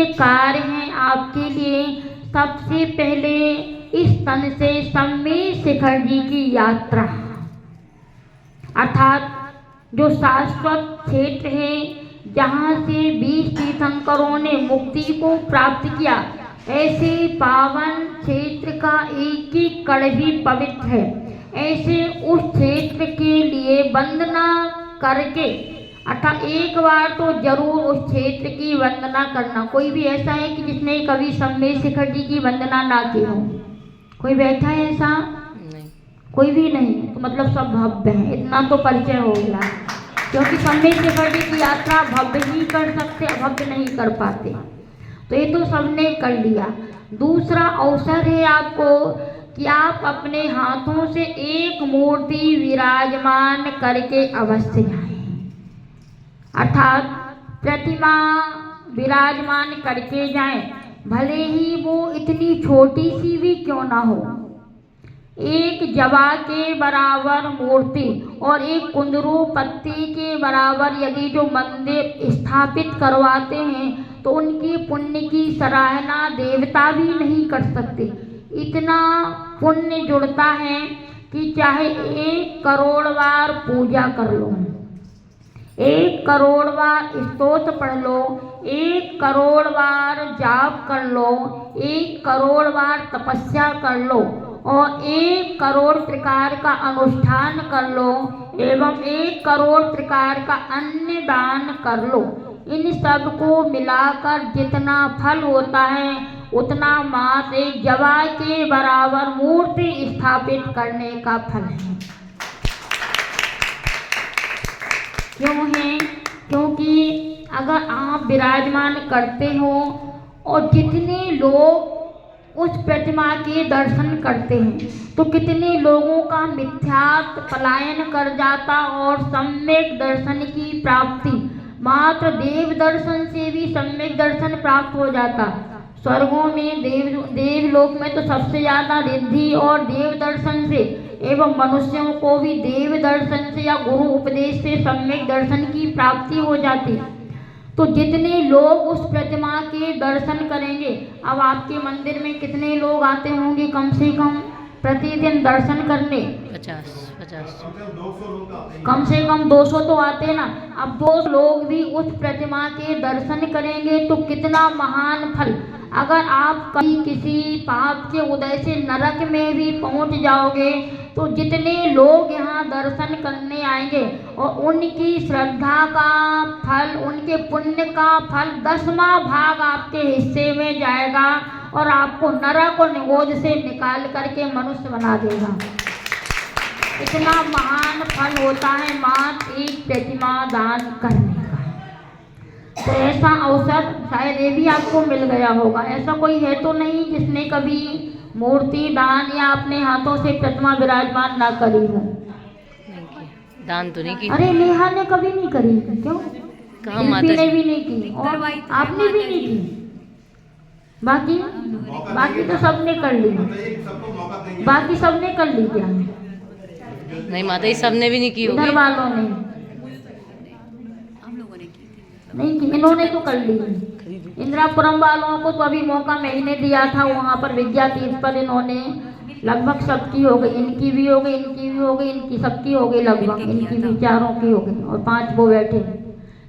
तीन कार्य हैं आपके लिए। सबसे पहले इस तन से सम्मेद शिखर जी की यात्रा, अर्थात जो शाश्वत क्षेत्र है जहाँ से 20 तीर्थंकरों ने मुक्ति को प्राप्त किया, ऐसे पावन क्षेत्र का एक एक कण भी पवित्र है। ऐसे उस क्षेत्र के लिए वंदना करके, अर्थात एक बार तो जरूर उस क्षेत्र की वंदना करना। कोई भी ऐसा है कि जिसने कभी सम्मेद शिखर जी की वंदना ना की हो? कोई बैठा है ऐसा? नहीं, कोई भी नहीं। तो मतलब सब भव्य हैं, इतना तो परिचय हो गया। क्योंकि सम्मेद शिखर जी की यात्रा भव्य ही कर सकते, अभव्य नहीं कर पाते। तो ये तो सबने कर लिया। दूसरा अवसर है आपको कि आप अपने हाथों से एक मूर्ति विराजमान करके अवश्य जाएं, अर्थात प्रतिमा विराजमान करके जाएं, भले ही वो इतनी छोटी सी भी क्यों ना हो। एक जवा के बराबर मूर्ति और एक कुंदरू पत्ती के बराबर यदि जो मंदिर स्थापित करवाते हैं तो उनकी पुण्य की सराहना देवता भी नहीं कर सकते। इतना पुण्य जुड़ता है कि चाहे 1 करोड़ बार पूजा कर लो, 1 करोड़ बार स्तोत्र पढ़ लो, 1 करोड़ बार जाप कर लो, 1 करोड़ बार तपस्या कर लो और 1 करोड़ प्रकार का अनुष्ठान कर लो एवं 1 करोड़ प्रकार का अन्न दान कर लो। इन सब को मिलाकर जितना फल होता है उतना मात्र एक जवा के बराबर मूर्ति स्थापित करने का फल है। क्यों है? क्योंकि अगर आप विराजमान करते हो और जितने लोग उस प्रतिमा के दर्शन करते हैं तो कितने लोगों का मिथ्यात्व पलायन कर जाता और सम्यक दर्शन की प्राप्ति, मात्र देव दर्शन से भी सम्यक दर्शन प्राप्त हो जाता। स्वर्गों में देवलोक में तो सबसे ज्यादा रिद्धि और देव दर्शन से एवं मनुष्यों को भी देव दर्शन से या गुरु उपदेश से सम्यक दर्शन की प्राप्ति हो जाती। तो जितने लोग उस प्रतिमा के दर्शन करेंगे, अब आपके मंदिर में कितने लोग आते होंगे कम से कम प्रतिदिन दर्शन करने? 50 कम से कम 200 तो आते ना। अब 2 लोग भी उस प्रतिमा के दर्शन करेंगे तो कितना महान फल। अगर आप कभी किसी पाप के उदय से नरक में भी पहुंच जाओगे तो जितने लोग यहाँ दर्शन करने आएंगे और उनकी श्रद्धा का फल, उनके पुण्य का फल 10वां भाग आपके हिस्से में जाएगा और आपको नरक और निगोद से निकाल करके मनुष्य बना देगा। इतना महान फल होता है मात्र एक प्रतिमा दान करने का। तो ऐसा अवसर शायद ये भी आपको मिल गया होगा। ऐसा कोई है तो नहीं जिसने कभी मूर्ति दान या अपने हाथों से प्रतिमा विराजमान ना करी हो? दान तो नहीं की। अरे नेहा ने कभी नहीं करी? क्यों? कहाँ माता ने भी नहीं की और आपने भी नहीं की। बाकी तो सबने कर ली। बाकी सबने कर ली क्या? नहीं माता जी, सबने भी नहीं की होगी। घर वालों ने नहीं की, इन्होंने तो कर ली। इंदिरापुरम वालों को तो अभी मौका मैंने दिया था, वहाँ पर विद्या तीर्थ पर इन्होंने लगभग सबकी हो गई। इनकी भी हो गई, इनकी भी हो गई, इनकी सबकी हो गई लगभग। इनकी भी 4 की हो गई और 5 वो बैठे।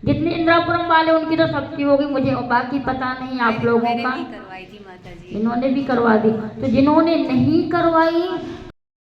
जितने इंदिरापुरम वाले उनकी तो सबकी हो गई, मुझे बाकी पता नहीं आप लोगों का। इन्होंने भी करवा दी। तो जिन्होंने नहीं करवाई